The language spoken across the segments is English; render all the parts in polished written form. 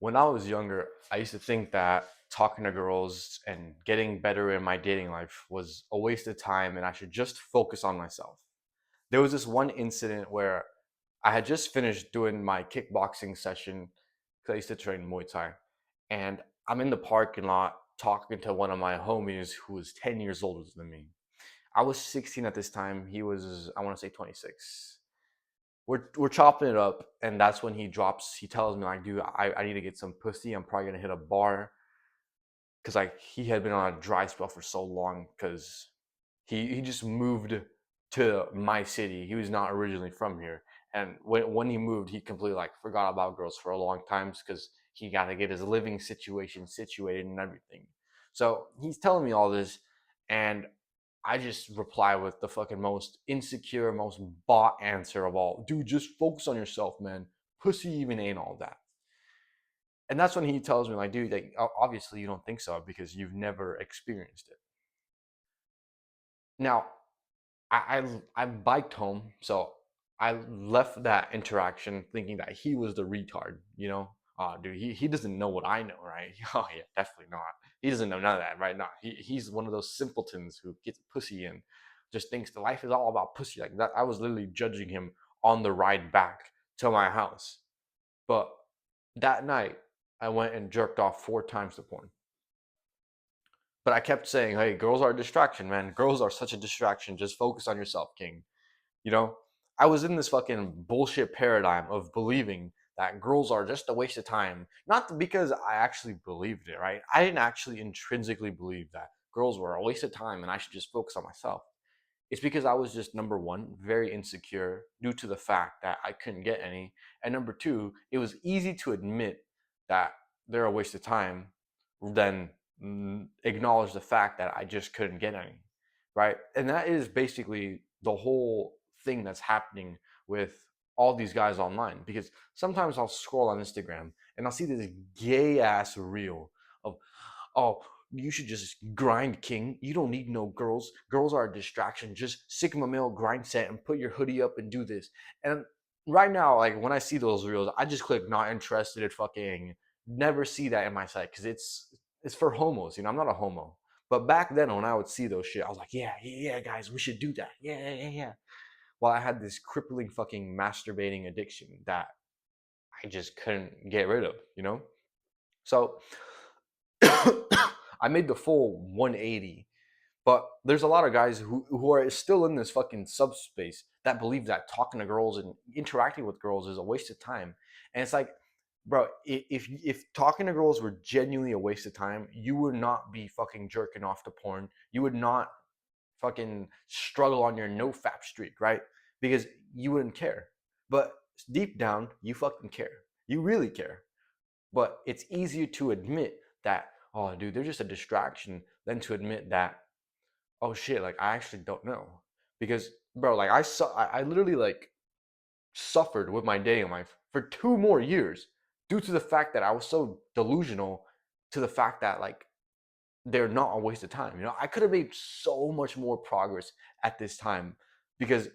When I was younger, I used to think that talking to girls and getting better in my dating life was a waste of time and I should just focus on myself. There was this one incident where I had just finished doing my kickboxing session because I used to train Muay Thai. And I'm in the parking lot talking to one of my homies who was 10 years older than me. I was 16 at this time. He was, I want to say, 26. We're chopping it up, and that's when he tells me like, dude, I need to get some pussy. I'm probably gonna hit a bar because like he had been on a dry spell for so long because he just moved to my city. He was not originally from here, and when he moved, he completely like forgot about girls for a long time because he got to get his living situation situated and everything. So he's telling me all this, and I just reply with the fucking most insecure, most bought answer of all. Dude, just focus on yourself, man. Pussy even ain't all that. And that's when he tells me, like, dude, like, obviously you don't think so because you've never experienced it. Now, I biked home, so I left that interaction thinking that he was the retard. Dude, he doesn't know what I know, right? Oh yeah, definitely not. He doesn't know none of that, right? No, he's one of those simpletons who gets pussy and just thinks the life is all about pussy. Like that, I was literally judging him on the ride back to my house. But that night, I went and jerked off 4 times to porn. But I kept saying, hey, girls are a distraction, man. Girls are such a distraction. Just focus on yourself, king. You know, I was in this fucking bullshit paradigm of believing that girls are just a waste of time. Not because I actually believed it, right? I didn't actually intrinsically believe that girls were a waste of time and I should just focus on myself. It's because I was just number one, very insecure due to the fact that I couldn't get any. And number two, it was easy to admit that they're a waste of time than acknowledge the fact that I just couldn't get any. Right. And that is basically the whole thing that's happening with all these guys online because sometimes I'll scroll on Instagram and I'll see this gay ass reel of, oh, you should just grind, king. You don't need no girls. Girls are a distraction. Just Sigma male grind set and put your hoodie up and do this. And right now, like when I see those reels, I just click not interested. Fucking never see that in my site because it's for homos. I'm not a homo. But back then, when I would see those shit, I was like, yeah, yeah, yeah, guys, we should do that. Yeah, yeah, yeah, yeah. Well, I had this crippling fucking masturbating addiction that I just couldn't get rid of. So I made the full 180. But there's a lot of guys who are still in this fucking subspace that believe that talking to girls and interacting with girls is a waste of time. And it's like, bro, if talking to girls were genuinely a waste of time, you would not be fucking jerking off to porn. You would not fucking struggle on your no fap streak, right? Because you wouldn't care. But deep down, you fucking care. You really care. But it's easier to admit that, oh, dude, they're just a distraction than to admit that, oh shit, like I actually don't know. Because, bro, like I literally like suffered with my dating life for 2 more years due to the fact that I was so delusional to the fact that like they're not a waste of time. I could have made so much more progress at this time because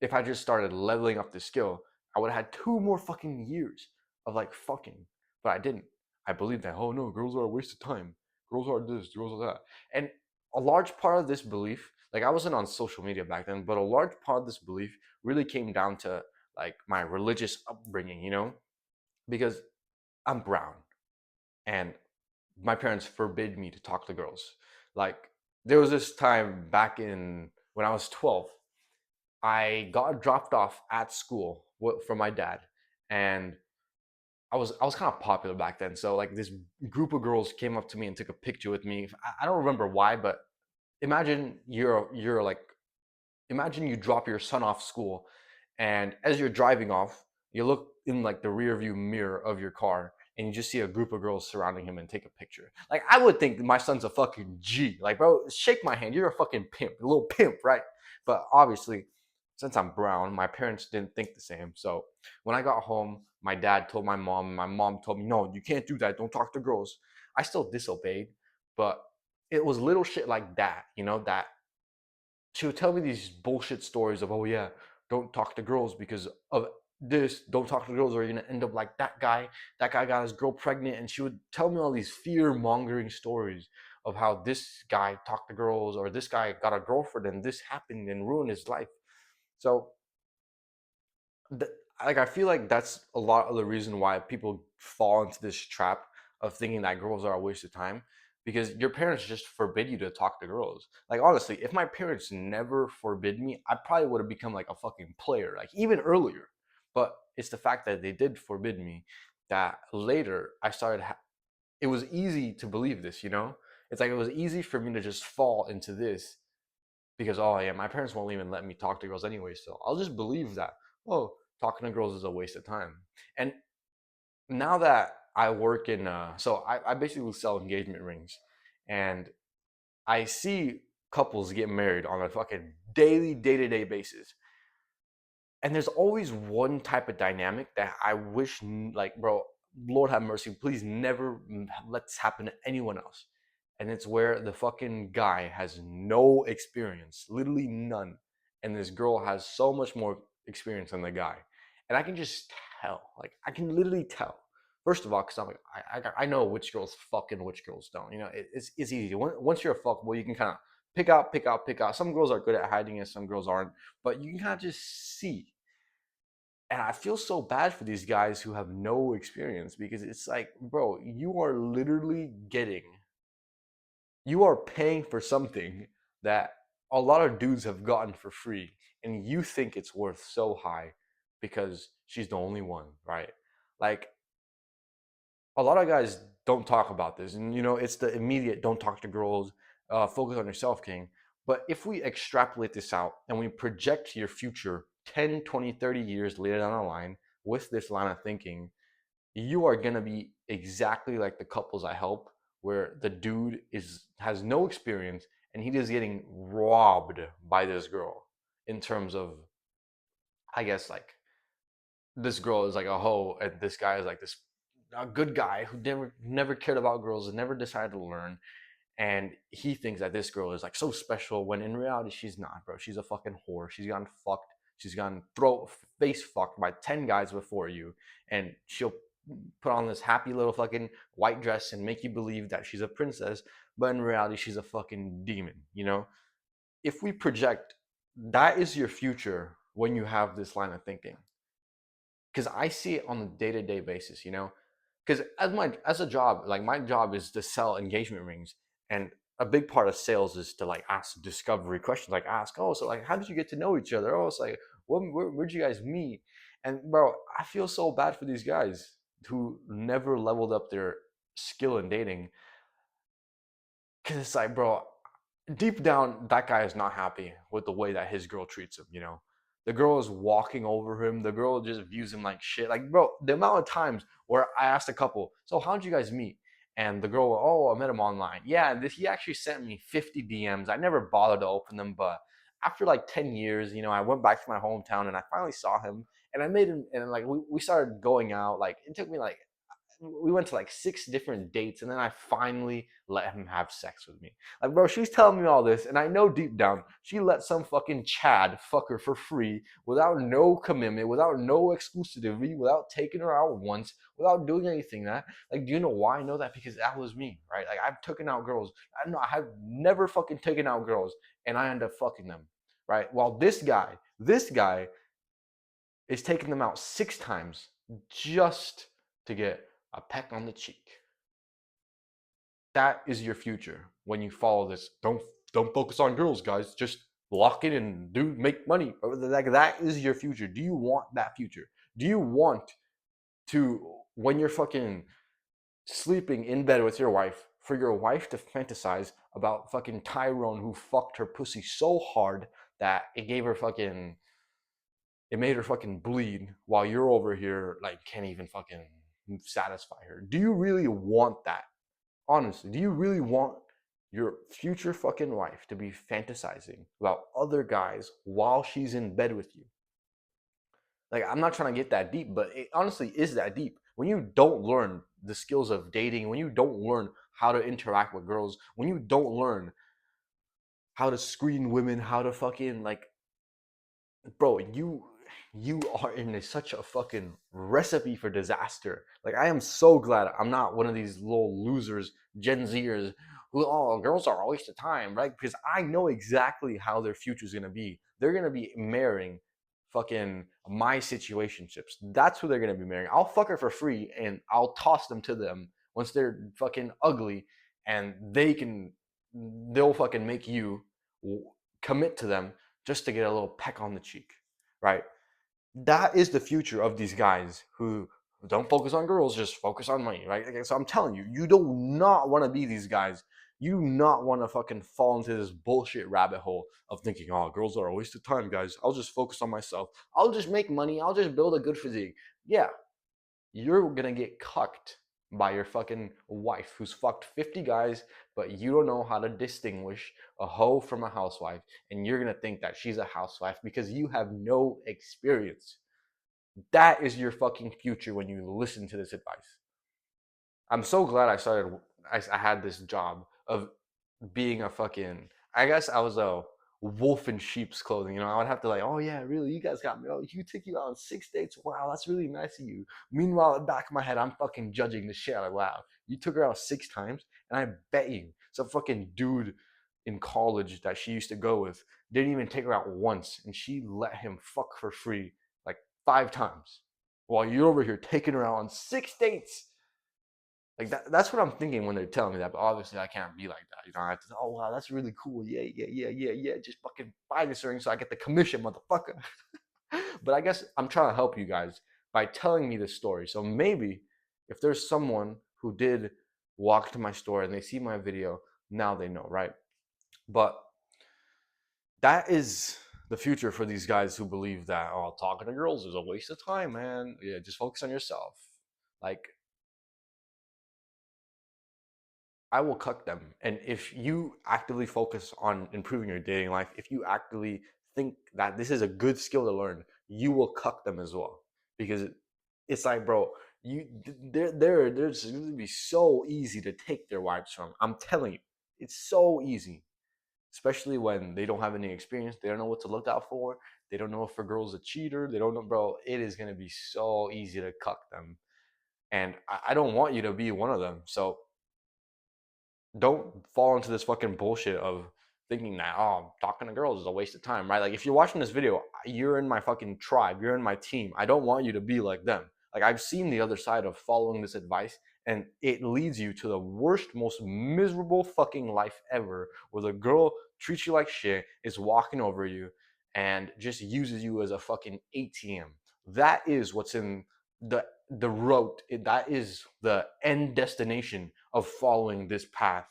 if I just started leveling up the skill, I would have had 2 more fucking years of like fucking. But I didn't. I believed that, oh no, girls are a waste of time. Girls are this, girls are that. And a large part of this belief, like I wasn't on social media back then, but a large part of this belief really came down to like my religious upbringing, because I'm brown and my parents forbid me to talk to girls. Like there was this time back in when I was 12, I got dropped off at school from my dad, and I was kind of popular back then. So like this group of girls came up to me and took a picture with me. I don't remember why, but imagine you're like imagine you drop your son off school, and as you're driving off, you look in like the rear view mirror of your car and you just see a group of girls surrounding him and take a picture. Like I would think my son's a fucking G. Like, bro, shake my hand. You're a fucking pimp, a little pimp, right? But obviously, since I'm brown, my parents didn't think the same. So when I got home, my dad told my mom, and my mom told me, no, you can't do that. Don't talk to girls. I still disobeyed, but it was little shit like that, that she would tell me these bullshit stories of, oh yeah, don't talk to girls because of this, don't talk to girls or you're gonna end up like that guy. That guy got his girl pregnant, and she would tell me all these fear mongering stories of how this guy talked to girls or this guy got a girlfriend and this happened and ruined his life. So th- like I feel like that's a lot of the reason why people fall into this trap of thinking that girls are a waste of time, because your parents just forbid you to talk to girls. Like honestly, if my parents never forbid me, I probably would have become like a fucking player, like even earlier. But it's the fact that they did forbid me that later I started. It was easy to believe this, you know. It's like it was easy for me to just fall into this because oh yeah, my parents won't even let me talk to girls anyway, so I'll just believe that oh, talking to girls is a waste of time. And now that I work in so I basically sell engagement rings, and I see couples get married on a fucking daily day-to-day basis, and there's always one type of dynamic that I wish, like, bro, Lord have mercy, please never let this happen to anyone else. And it's where the fucking guy has no experience, literally none, and this girl has so much more experience than the guy, and I can just tell, like, I can literally tell. First of all, because I'm like, I know which girls fuck and which girls don't. You know, it's easy. Once you're a fuck boy, you can kind of pick out. Some girls are good at hiding it, some girls aren't, but you can kind of just see. And I feel so bad for these guys who have no experience because it's like, bro, you are literally you are paying for something that a lot of dudes have gotten for free, and you think it's worth so high because she's the only one, right? Like, a lot of guys don't talk about this, and you know, it's the immediate don't talk to girls, focus on yourself king. But if we extrapolate this out and we project your future 10, 20, 30 years later down the line with this line of thinking, you are gonna be exactly like the couples I help, where the dude has no experience and he is getting robbed by this girl in terms of, I guess, like, this girl is like a hoe and this guy is like this a good guy who never cared about girls and never decided to learn, and he thinks that this girl is like so special when in reality she's not, bro. She's a fucking whore. She's gotten fucked. She's gotten throat face fucked by 10 guys before you, and she'll put on this happy little fucking white dress and make you believe that she's a princess, but in reality she's a fucking demon, you know. If we project, that is your future when you have this line of thinking, because I see it on a day-to-day basis, you know. Because as a job, like, my job is to sell engagement rings, and a big part of sales is to like ask discovery questions, like ask, oh, so like how did you get to know each other? Oh, it's like, where'd you guys meet? And bro, I feel so bad for these guys who never leveled up their skill in dating, because it's like, bro, deep down, that guy is not happy with the way that his girl treats him. You know, the girl is walking over him. The girl just views him like shit. Like, bro, the amount of times where I asked a couple, "So how'd you guys meet?" And the girl, "Oh, I met him online." Yeah, he actually sent me 50 DMs. I never bothered to open them, but after like 10 years, you know, I went back to my hometown and I finally saw him, and I made him, and like we started going out. Like, it took me like, we went to like 6 different dates, and then I finally let him have sex with me. Like, bro, she's telling me all this, and I know deep down she let some fucking Chad fuck her for free without no commitment, without no exclusivity, without taking her out once, without doing anything. That, like, do you know why I know that? Because that was me, right? Like, I've taken out girls. I know I have never fucking taken out girls, and I end up fucking them, right? While this guy is taking them out 6 times just to get a peck on the cheek. That is your future when you follow this. Don't focus on girls, guys. Just lock in and do make money. Like, that is your future. Do you want that future? Do you want to, when you're fucking sleeping in bed with your wife, for your wife to fantasize about fucking Tyrone who fucked her pussy so hard that it made her fucking bleed, while you're over here like can't even fucking satisfy her? Do you really want that? Honestly, do you really want your future fucking wife to be fantasizing about other guys while she's in bed with you? Like, I'm not trying to get that deep, but it honestly is that deep. When you don't learn the skills of dating, when you don't learn how to interact with girls, when you don't learn how to screen women, how to fucking, like, bro, you are in such a fucking recipe for disaster. Like, I am so glad I'm not one of these little losers, Gen Zers, who, oh, girls are a waste of time, right? Because I know exactly how their future's gonna be. They're gonna be marrying fucking my situationships. That's who they're gonna be marrying. I'll fuck her for free and I'll toss them to them once they're fucking ugly, and they'll fucking make you commit to them just to get a little peck on the cheek, right? That is the future of these guys who don't focus on girls, just focus on money, right? Okay, so I'm telling you, you do not want to be these guys. You do not want to fucking fall into this bullshit rabbit hole of thinking, oh, girls are a waste of time, guys. I'll just focus on myself. I'll just make money. I'll just build a good physique. Yeah, you're gonna get cucked by your fucking wife who's fucked 50 guys, but you don't know how to distinguish a hoe from a housewife, and you're gonna think that she's a housewife because you have no experience. That is your fucking future when you listen to this advice. I'm so glad I had this job of being a fucking, I guess I was a wolf in sheep's clothing. You know, I would have to like, oh yeah, really, you guys got me. Oh, you took you out on 6 dates. Wow, that's really nice of you. Meanwhile, in the back of my head, I'm fucking judging the shit. Like, wow, you took her out 6 times, and I bet you some fucking dude in college that she used to go with didn't even take her out once, and she let him fuck for free like 5 times, while you're over here taking her out on 6 dates. Like that's what I'm thinking when they're telling me that. But obviously, I can't be like that. You know, I have to. Oh wow, that's really cool. Yeah, yeah, yeah, yeah, yeah. Just fucking buy this ring so I get the commission, motherfucker. But I guess I'm trying to help you guys by telling me this story. So maybe if there's someone who did walk to my store and they see my video, now they know, right? But that is the future for these guys who believe that, oh, talking to girls is a waste of time, man. Yeah, just focus on yourself. Like, I will cuck them. And if you actively focus on improving your dating life, if you actively think that this is a good skill to learn, you will cuck them as well. Because it's like, bro, there's going to be so easy to take their wives from. I'm telling you, it's so easy. Especially when they don't have any experience, they don't know what to look out for, they don't know if a girl's a cheater, they don't know, bro. It is gonna be so easy to cuck them, and I don't want you to be one of them. So don't fall into this fucking bullshit of thinking that, oh, talking to girls is a waste of time, right? Like, if you're watching this video, you're in my fucking tribe, you're in my team. I don't want you to be like them. Like, I've seen the other side of following this advice, and it leads you to the worst, most miserable fucking life ever, where the girl treats you like shit, is walking over you, and just uses you as a fucking ATM. That is what's in the road. That is the end destination of following this path.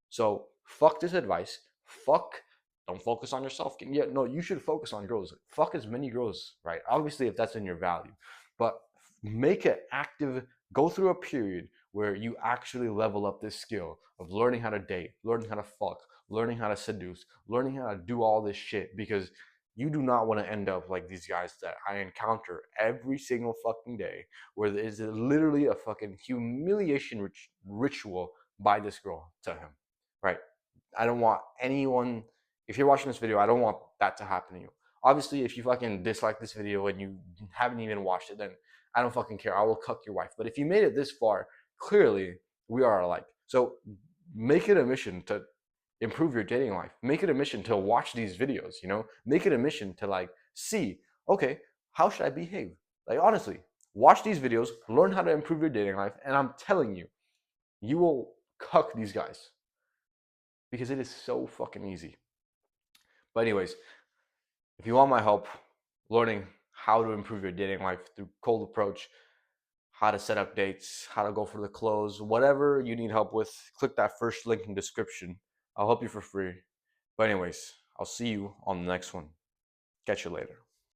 So fuck this advice. Fuck. Don't focus on yourself. Yeah, no, you should focus on girls. Fuck as many girls, right? Obviously, if that's in your value, but make it active. Go through a period where you actually level up this skill of learning how to date, learning how to fuck, learning how to seduce, learning how to do all this shit, because you do not want to end up like these guys that I encounter every single fucking day, where there's literally a fucking humiliation ritual by this girl to him, right? I don't want anyone, if you're watching this video, I don't want that to happen to you. Obviously, if you fucking dislike this video and you haven't even watched it, then I don't fucking care. I will cuck your wife. But if you made it this far, clearly we are alike. So make it a mission to improve your dating life. Make it a mission to watch these videos, you know? Make it a mission to like see, okay, how should I behave? Like, honestly, watch these videos, learn how to improve your dating life, and I'm telling you, you will cuck these guys because it is so fucking easy. But anyways, if you want my help learning how to improve your dating life through cold approach, how to set up dates, how to go for the close, whatever you need help with, click that first link in description. I'll help you for free. But anyways, I'll see you on the next one. Catch you later.